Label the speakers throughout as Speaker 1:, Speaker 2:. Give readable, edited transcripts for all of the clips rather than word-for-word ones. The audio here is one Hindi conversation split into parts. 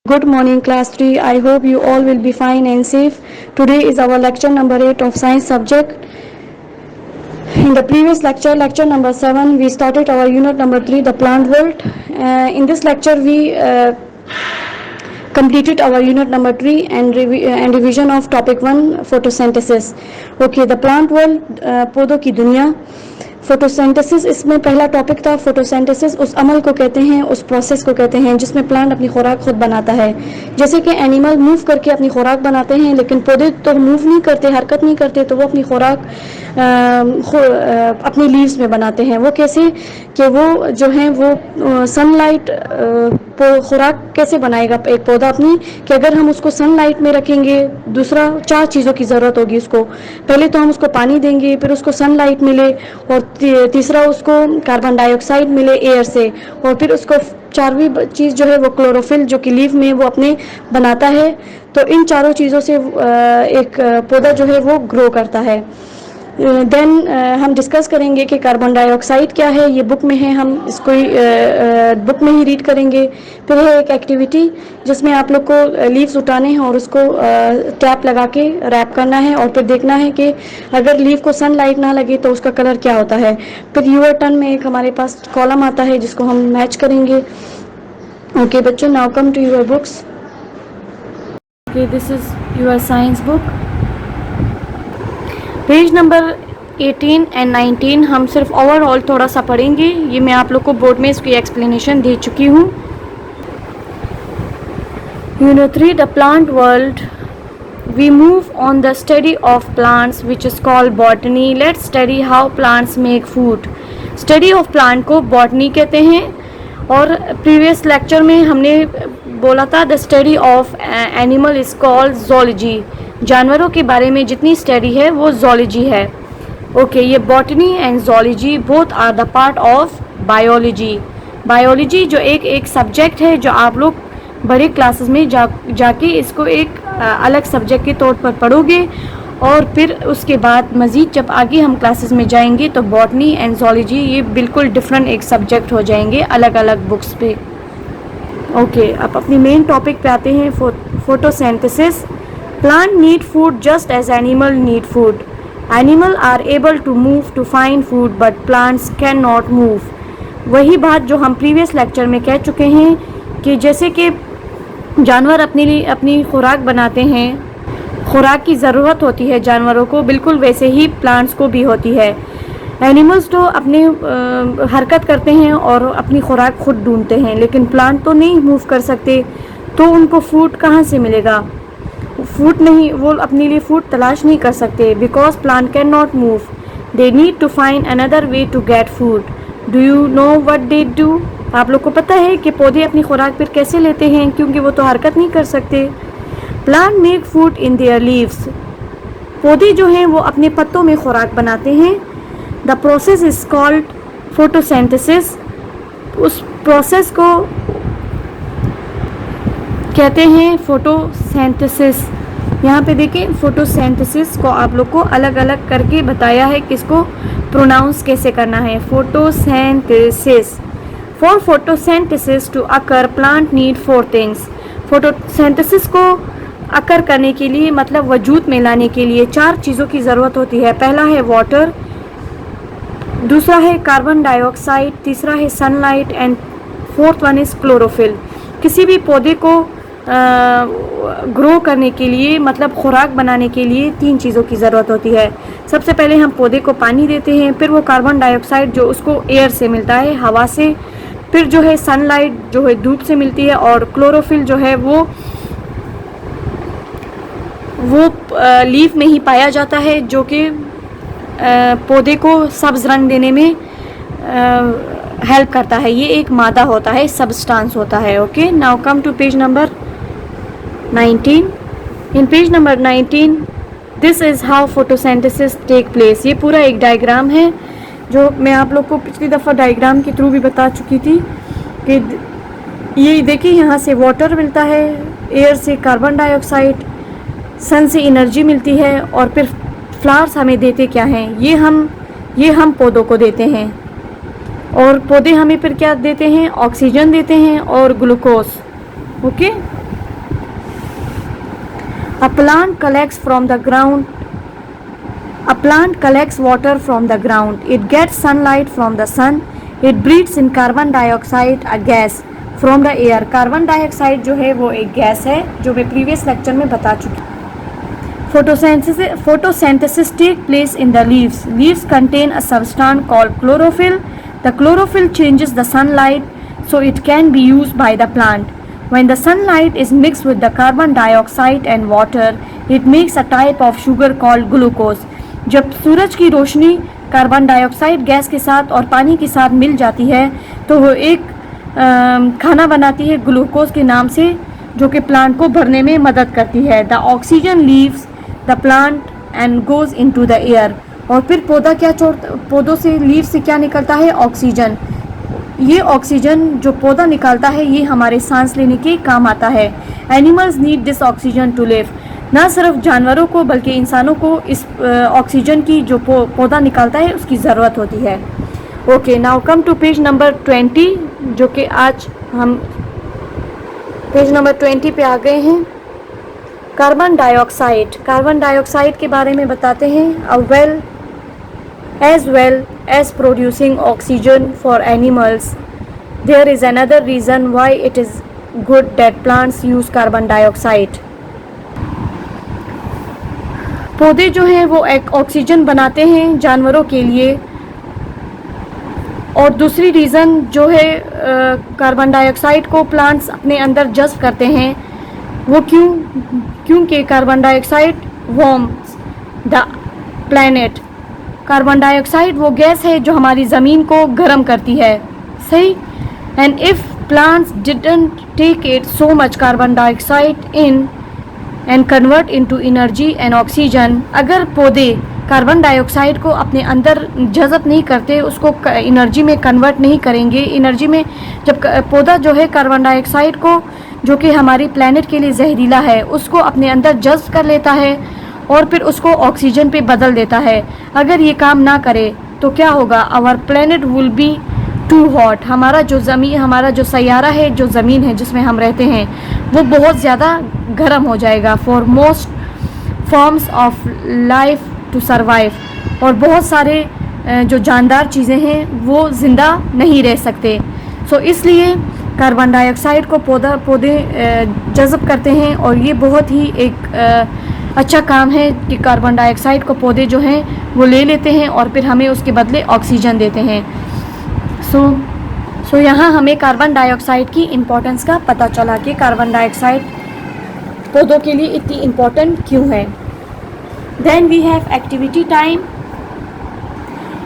Speaker 1: Good morning class 3. I hope you all will be fine and safe. Today is our lecture number 8 of science subject. In the previous lecture number 7, we started our unit number 3, the plant world. In this lecture we completed our unit number 3 and revision of topic 1, photosynthesis. Okay, the plant world, पौधों की दुनिया. फोटोसिंथेसिस इसमें पहला टॉपिक था. फोटोसिंथेसिस उस अमल को कहते हैं, उस प्रोसेस को कहते हैं जिसमें प्लांट अपनी खुराक खुद बनाता है. जैसे कि एनिमल मूव करके अपनी खुराक बनाते हैं, लेकिन पौधे तो मूव नहीं करते, हरकत नहीं करते, तो वो अपनी खुराक अपनी लीव्स में बनाते हैं. वो कैसे कि वो जो है वो सनलाइट खुराक कैसे बनाएगा एक पौधा अपनी, कि अगर हम उसको सनलाइट में रखेंगे. दूसरा, 4 चीज़ों की ज़रूरत होगी उसको. पहले तो हम उसको पानी देंगे, फिर उसको सनलाइट मिले, और तीसरा उसको कार्बन डाइऑक्साइड मिले एयर से, और फिर उसको 4वीं चीज़ जो है वो क्लोरोफिल, जो कि लीफ में वो अपने बनाता है. तो इन चारों चीज़ों से एक पौधा जो है वो ग्रो करता है. देन हम डिस्कस करेंगे कि कार्बन डाइऑक्साइड क्या है. ये बुक में है, हम इसको बुक में ही रीड करेंगे. फिर है एक एक्टिविटी जिसमें आप लोग को लीव्स उठाने हैं और उसको टैप लगा के रैप करना है, और फिर देखना है कि अगर लीव को सनलाइट ना लगे तो उसका कलर क्या होता है. फिर यूर टर्न में एक हमारे पास कॉलम आता है जिसको हम मैच करेंगे. ओके बच्चों, now come to your books. Okay, this is your science book. Page number 18 and 19 हम सिर्फ ओवरऑल थोड़ा सा पढ़ेंगे. ये मैं आप लोग को बोर्ड में इसकी एक्सप्लेनेशन दे चुकी हूँ. Unit 3, the plant world. We move on the study of plants which is called botany. Let's study how plants make food. Study of plant को botany कहते हैं. और प्रीवियस लेक्चर में हमने बोला था the study of animal is called zoology. जानवरों के बारे में जितनी स्टडी है वो zoology है. ओके, ये botany and zoology both are the part of biology. Biology जो एक सब्जेक्ट है जो आप लोग बड़े क्लासेस में जाके इसको एक अलग सब्जेक्ट के तौर पर पढ़ोगे, और फिर उसके बाद मज़ीद जब आगे हम क्लासेस में जाएंगे तो बॉटनी एंड zoology ये बिल्कुल डिफरेंट एक सब्जेक्ट हो जाएंगे अलग अलग बुक्स पे. ओके, अब अपनी मेन टॉपिक पे आते हैं. Photosynthesis. Plant need food just as animal need food. Animal are able to move to find food but plants can not move. वही बात जो हम प्रीवियस लेक्चर में कह चुके हैं कि जैसे कि जानवर अपने लिए अपनी खुराक बनाते हैं, खुराक की ज़रूरत होती है जानवरों को, बिल्कुल वैसे ही प्लांट्स को भी होती है. एनिमल्स तो अपने हरकत करते हैं और अपनी खुराक खुद ढूंढते हैं, लेकिन प्लांट तो नहीं मूव कर सकते, तो उनको फूड कहाँ से मिलेगा. फूड नहीं, वो अपने लिए फूड तलाश नहीं कर सकते. Because plant can not move, they need to find another way to get food. Do you know what they do. आप लोग को पता है कि पौधे अपनी खुराक फिर कैसे लेते हैं, क्योंकि वो तो हरकत नहीं कर सकते. Plant make food in their leaves. पौधे जो हैं वो अपने पत्तों में खुराक बनाते हैं. The process is called photosynthesis. उस प्रोसेस को कहते हैं फोटोसिंथेसिस. यहाँ पे देखिए, फोटोसिंथेसिस को आप लोग को अलग अलग करके बताया है कि इसको प्रोनाउंस कैसे करना है. Photosynthesis. For photosynthesis to occur, plant need 4 things. Photosynthesis को अकर करने के लिए, मतलब वजूद में लाने के लिए 4 चीज़ों की ज़रूरत होती है. पहला है वाटर, दूसरा है कार्बन डाइऑक्साइड, तीसरा है sunlight, and fourth one is chlorophyll. किसी भी पौधे को ग्रो करने के लिए, मतलब खुराक बनाने के लिए 3 चीज़ों की ज़रूरत होती है. सबसे पहले हम पौधे को पानी देते हैं, फिर वो कार्बन डाइऑक्साइड जो उसको एयर से मिलता है, हवा से, फिर जो है सनलाइट जो है धूप से मिलती है, और क्लोरोफिल जो है वो लीफ में ही पाया जाता है, जो कि पौधे को सब्ज़ रंग देने में हेल्प करता है. ये एक मादा होता है, सब्सटेंस होता है. Okay, now come to page number 19. In page number 19, this is how photosynthesis take place. ये पूरा एक डायग्राम है जो मैं आप लोग को पिछली दफ़ा डायग्राम के थ्रू भी बता चुकी थी कि ये देखिए, यहाँ से वाटर मिलता है, एयर से कार्बन डाइऑक्साइड, सन से एनर्जी मिलती है, और फिर फ्लावर्स हमें देते क्या हैं, ये हम पौधों को देते हैं, और पौधे हमें फिर क्या देते हैं, ऑक्सीजन देते हैं और glucose. Okay, A plant collects from the ground. A plant collects water from the ground. It gets sunlight from the sun. It breathes in carbon dioxide, a gas, from the air. Carbon dioxide जो है वो एक गैस है जो मैं प्रीवियस लेक्चर में बता चुकी. Photosynthesis takes place in the leaves. Leaves contain a substance called chlorophyll. The chlorophyll changes the sunlight so it can be used by the plant. When the sunlight is mixed with the carbon dioxide and water, it makes a type of sugar called glucose. जब सूरज की रोशनी कार्बन डाइऑक्साइड गैस के साथ और पानी के साथ मिल जाती है तो वो एक खाना बनाती है ग्लूकोज के नाम से, जो कि प्लांट को भरने में मदद करती है. The oxygen leaves the plant and goes into the air. और फिर पौधों से लीव से क्या निकलता है? ऑक्सीजन. ये ऑक्सीजन जो पौधा निकालता है ये हमारे सांस लेने के काम आता है. Animals need this oxygen to live. ना सिर्फ जानवरों को बल्कि इंसानों को इस ऑक्सीजन की जो पौधा निकालता है उसकी ज़रूरत होती है. Okay, now come to page number 20, जो कि आज हम पेज नंबर 20 पे आ गए हैं. कार्बन डाइऑक्साइड के बारे में बताते हैं. As well as producing oxygen for animals, there is another reason why it is good that plants use carbon dioxide. पौधे जो हैं वो एक ऑक्सीजन बनाते हैं जानवरों के लिए. और दूसरी रीज़न जो है कार्बन डाइऑक्साइड को प्लांट्स अपने अंदर जज़्ब करते हैं वो क्योंकि carbon dioxide warms the planet. Carbon dioxide वो गैस है जो हमारी ज़मीन को गर्म करती है. सही. And if plants didn't take it so much carbon dioxide in and convert into energy and oxygen, अगर पौधे कार्बन डाइऑक्साइड को अपने अंदर जज़ब नहीं करते, उसको एनर्जी में कन्वर्ट नहीं करेंगे, एनर्जी में जब पौधा जो है कार्बन डाइऑक्साइड को जो कि हमारी प्लैनेट के लिए जहरीला है उसको अपने अंदर जज़ब कर लेता है और फिर उसको ऑक्सीजन पे बदल देता है. अगर ये काम ना करे तो क्या होगा? Our planet will be too hot. हमारा जो सैयारा है, जो ज़मीन है जिसमें हम रहते हैं, वो बहुत ज़्यादा गर्म हो जाएगा. For most forms of life to survive. और बहुत सारे जो जानदार चीज़ें हैं वो ज़िंदा नहीं रह सकते. सो इसलिए कार्बन डाइऑक्साइड को पौधे जज़ब करते हैं और ये बहुत ही एक अच्छा काम है कि कार्बन डाइऑक्साइड को पौधे जो हैं वो ले लेते हैं और फिर हमें उसके बदले ऑक्सीजन देते हैं. सो यहाँ हमें कार्बन डाइऑक्साइड की इम्पोर्टेंस का पता चला कि कार्बन डाइऑक्साइड पौधों के लिए इतनी इम्पोर्टेंट क्यों है. Then we have activity time.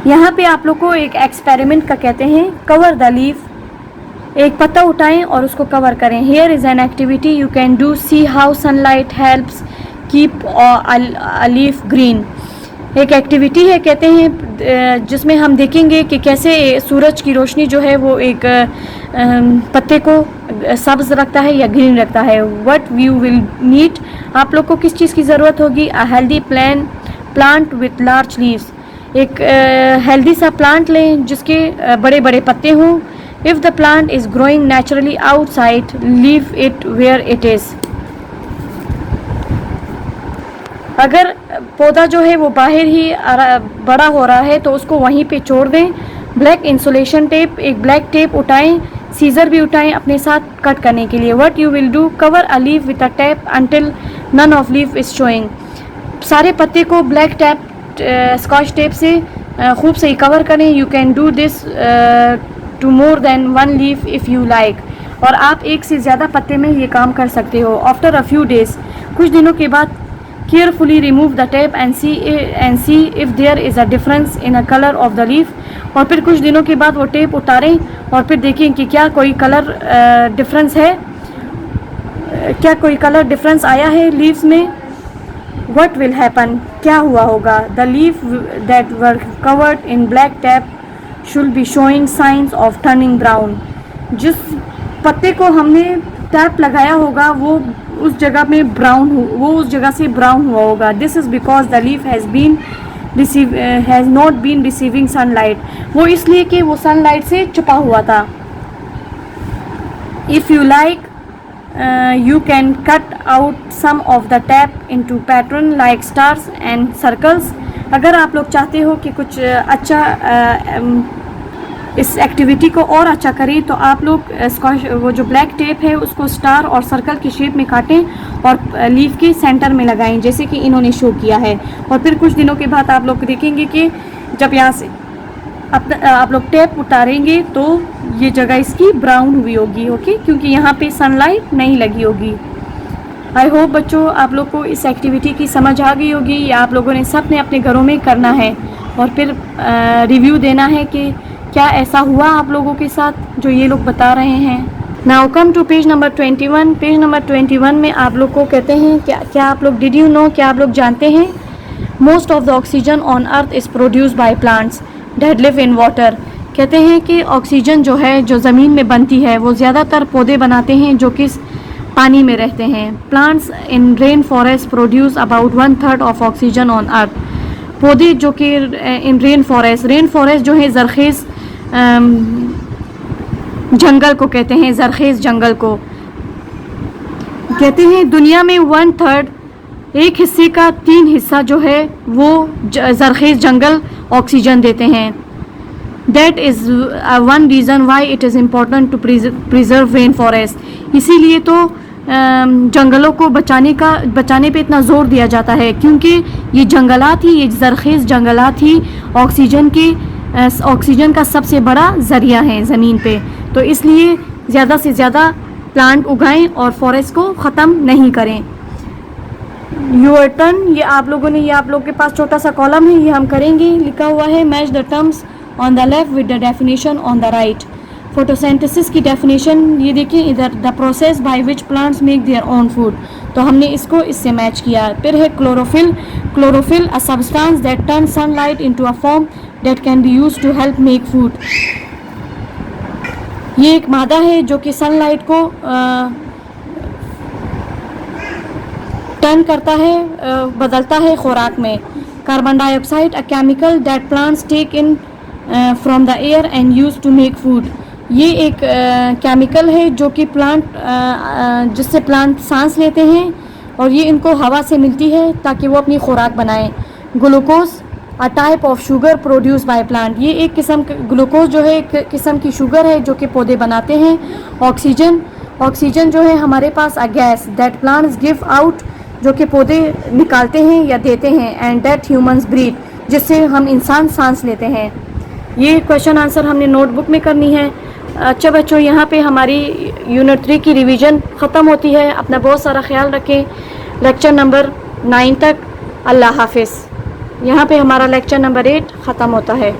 Speaker 1: यहाँ पे आप लोग को एक एक्सपेरिमेंट का कहते हैं. Cover the leaf. एक पत्ता उठाएं और उसको कवर करें. Here is an activity you can do. See how sunlight helps keep a leaf green. एक एक्टिविटी है कहते हैं जिसमें हम देखेंगे कि कैसे सूरज की रोशनी जो है वो एक पत्ते को सब्ज रखता है या ग्रीन रखता है. What you will need. आप लोग को किस चीज़ की ज़रूरत होगी? A healthy plant with large leaves. एक हेल्दी सा प्लांट लें जिसके बड़े बड़े पत्ते हों. If the plant is growing naturally outside, leave it where it is. अगर पौधा जो है वो बाहर ही बड़ा हो रहा है तो उसको वहीं पे छोड़ दें. Black insulation tape. एक ब्लैक टेप उठाएं. सीजर भी उठाएं अपने साथ कट करने के लिए. What you will do. Cover a leaf with a tape until none of leaf is showing. सारे पत्ते को ब्लैक टेप स्कॉच टेप से खूब सही कवर करें. You can do this to more than one leaf if you like. और आप एक से ज़्यादा पत्ते में ये काम कर सकते हो. आफ्टर अ फ्यू डेज, कुछ दिनों के बाद, carefully remove the tape and see if there is a difference in a color of the leaf. और फिर कुछ दिनों के बाद वो टेप उतारें और फिर देखें कि क्या कोई कलर डिफरेंस है, क्या कोई कलर डिफरेंस आया है लीव्स में. What will happen. क्या हुआ होगा? The leaf that were covered in black tape should be showing signs of turning brown. जिस पत्ते को हमने टैप लगाया होगा वो उस जगह में वो उस जगह से ब्राउन हुआ होगा. This is because the leaf has not been receiving sunlight. वो इसलिए कि वो सनलाइट से छुपा हुआ था. If you like you can cut out some of the tap into pattern like stars and circles. अगर आप लोग चाहते हो कि कुछ अच्छा इस एक्टिविटी को और अच्छा करें तो आप लोग वो जो ब्लैक टेप है उसको स्टार और सर्कल की शेप में काटें और लीफ के सेंटर में लगाएं, जैसे कि इन्होंने शो किया है। और फिर कुछ दिनों के बाद आप लोग देखेंगे कि जब यहाँ से आप लोग टेप उतारेंगे तो ये जगह इसकी ब्राउन हुई होगी, ओके, क्योंकि यहाँ पे सनलाइट नहीं लगी होगी। आई होप बच्चों आप लोग को इस एक्टिविटी की समझ आ गई होगी। या आप लोगों ने सब ने अपने घरों में करना है और फिर रिव्यू देना है कि क्या ऐसा हुआ आप लोगों के साथ जो ये लोग बता रहे हैं। Now come to page number 21। Page number 21 में आप लोग को कहते हैं क्या आप लोग डिड यू नो, क्या आप लोग जानते हैं most of the oxygen on earth is produce by plants that live in water. कहते हैं कि ऑक्सीजन जो है जो ज़मीन में बनती है वो ज़्यादातर पौधे बनाते हैं जो कि पानी में रहते हैं। Plants in rain forest produce about 1/3 of oxygen on earth. पौधे जो कि इन रेन फॉरेस्ट जो है ज़रखेज़ जंगल को कहते हैं, ज़रखेज़ जंगल को कहते हैं। दुनिया में 1/3 एक हिस्से का 3 हिस्सा जो है वो ज़रखेज़ जंगल ऑक्सीजन देते हैं। That is one reason why it is important to preserve rain forest. इसीलिए तो जंगलों को बचाने पे इतना ज़ोर दिया जाता है, क्योंकि ये जंगलात ही, ये ज़रखेज़ जंगलात ही ऑक्सीजन का सबसे बड़ा ज़रिया है ज़मीन पे। तो इसलिए ज़्यादा से ज़्यादा प्लांट उगाएं और फॉरेस्ट को ख़त्म नहीं करें। यूर टर्न, ये आप लोगों ने, ये आप लोग के पास छोटा सा कॉलम है, ये हम करेंगे। लिखा हुआ है match the terms on the left with the definition on the right. Photosynthesis की डेफिनेशन ये देखिए इधर, the process by which plants make their own food, तो हमने इसको इससे मैच किया। फिर है chlorophyll a substance that turn sunlight into a form that can be used to help make food. ये एक मादा है जो कि सनलाइट को टर्न करता है, बदलता है खुराक में। Carbon dioxide a chemical that plants take in from the air and use to make food. ये एक केमिकल है जो कि जिससे प्लांट सांस लेते हैं और ये इनको हवा से मिलती है ताकि वो अपनी खुराक बनाएं। Glucose a type of sugar produce by plant, ये एक किस्म ग्लूकोज जो है एक किस्म की शुगर है जो कि पौधे बनाते हैं। ऑक्सीजन जो है हमारे पास a gas that plants give out, जो कि पौधे निकालते हैं या देते हैं। एंड दैट ह्यूमंस ब्रीथ, जिससे हम इंसान सांस लेते हैं। ये क्वेश्चन आंसर हमने नोटबुक में करनी है। अच्छा बच्चों, यहाँ पे हमारी यूनिट 3 की रिवीजन ख़त्म होती है। अपना बहुत सारा ख्याल रखें। लेक्चर नंबर 9 तक अल्लाह हाफिज़। यहाँ पे हमारा लेक्चर नंबर 8 ख़त्म होता है।